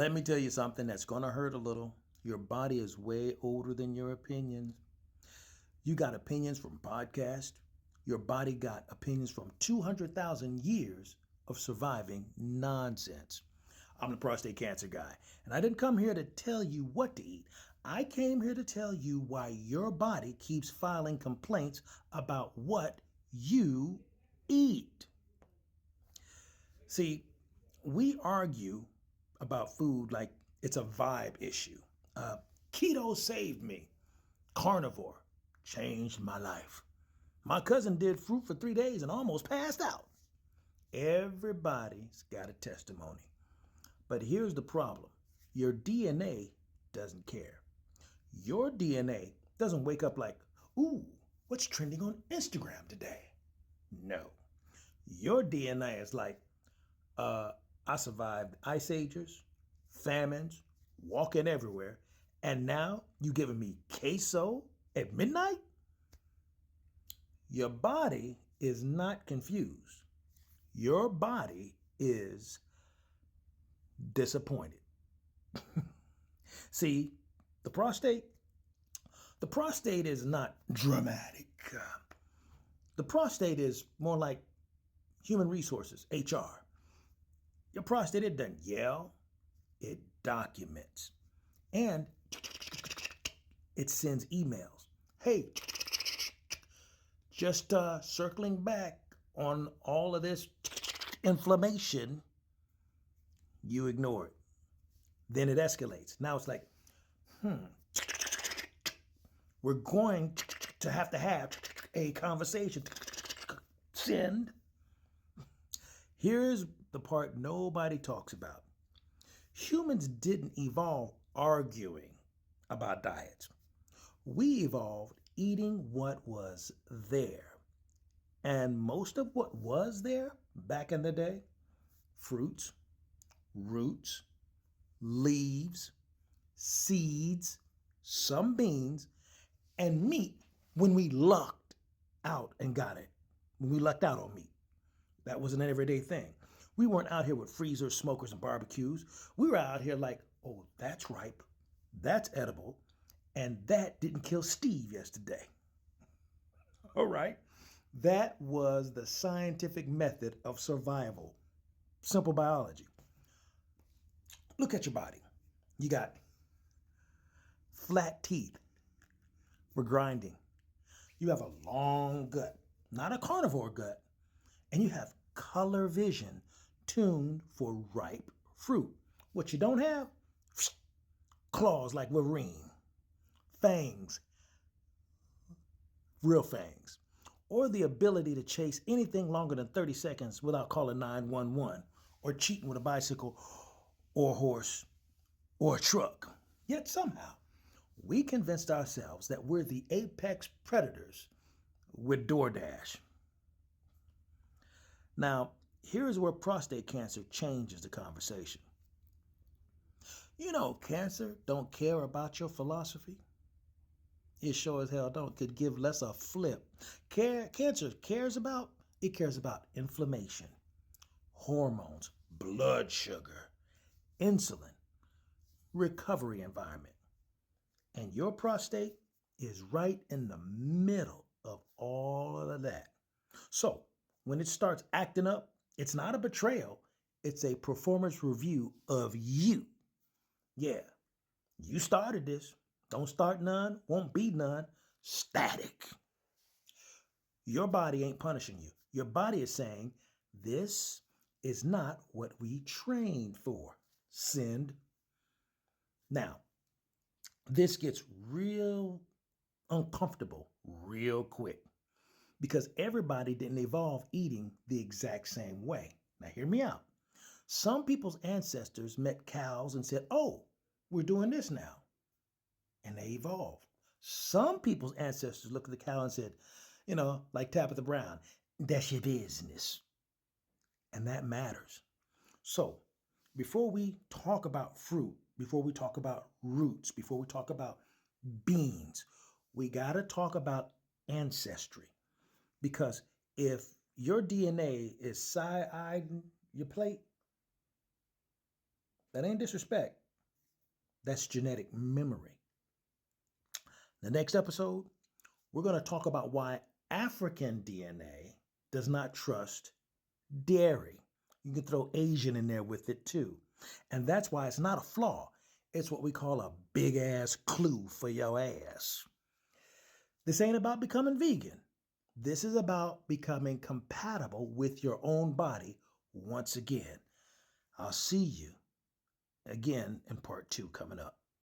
Let me tell you something that's going to hurt a little. Your body is way older than your opinions. You got opinions from podcasts. Your body got opinions from 200,000 years of surviving nonsense. I'm the prostate cancer guy, and I didn't come here to tell you what to eat. I came here to tell you why your body keeps filing complaints about what you eat. See, we argue about food like it's a vibe issue. Keto saved me. Carnivore changed my life. My cousin did fruit for 3 days and almost passed out. Everybody's got a testimony. But here's the problem. Your DNA doesn't care. Your DNA doesn't wake up like, ooh, what's trending on Instagram today? No. Your DNA is like, I survived ice ages, famines, walking everywhere, and now you giving me queso at midnight? Your body is not confused. Your body is disappointed. See, the prostate, the prostate is not dramatic. The prostate is more like human resources, HR. Your prostate, it doesn't yell, it documents. And it sends emails. Hey, just circling back on all of this inflammation, you ignore it. Then it escalates. Now it's like, we're going to have a conversation. Send. Here's the part nobody talks about. Humans didn't evolve arguing about diets. We evolved eating what was there. And most of what was there back in the day, fruits, roots, leaves, seeds, some beans, and meat when we lucked out and got it. When we lucked out on meat. That was an everyday thing. We weren't out here with freezers, smokers, and barbecues. We were out here like, oh, that's ripe, that's edible, and that didn't kill Steve yesterday. All right. That was the scientific method of survival. Simple biology. Look at your body. You got flat teeth for grinding. You have a long gut, not a carnivore gut. And you have color vision tuned for ripe fruit. What you don't have? Claws like Wolverine. Fangs. Real fangs. Or the ability to chase anything longer than 30 seconds without calling 911 or cheating with a bicycle or a horse or a truck. Yet somehow, we convinced ourselves that we're the apex predators with DoorDash. Now, here's where prostate cancer changes the conversation. You know, cancer don't care about your philosophy. It sure as hell could give less a flip. Cancer cares about inflammation, hormones, blood sugar, insulin, recovery environment. And your prostate is right in the middle of all of that. So, when it starts acting up, it's not a betrayal, it's a performance review of you. Yeah, you started this. Don't start none, won't be none. Static. Your body ain't punishing you. Your body is saying, this is not what we trained for. Send. Now, this gets real uncomfortable real quick because everybody didn't evolve eating the exact same way. Now, hear me out. Some people's ancestors met cows and said, oh, we're doing this now. And they evolved. Some people's ancestors looked at the cow and said, like Tabitha Brown, that's your business. And that matters. So before we talk about fruit, before we talk about roots, before we talk about beans, we got to talk about ancestry. Because if your DNA is side-eyeing your plate, That ain't disrespect. That's genetic memory. The next episode, we're going to talk about why African DNA does not trust dairy. You can throw Asian in there with it too. And that's why it's not a flaw. It's what we call a big ass clue for your ass. This ain't about becoming vegan. This is about becoming compatible with your own body once again. I'll see you again in part 2 coming up.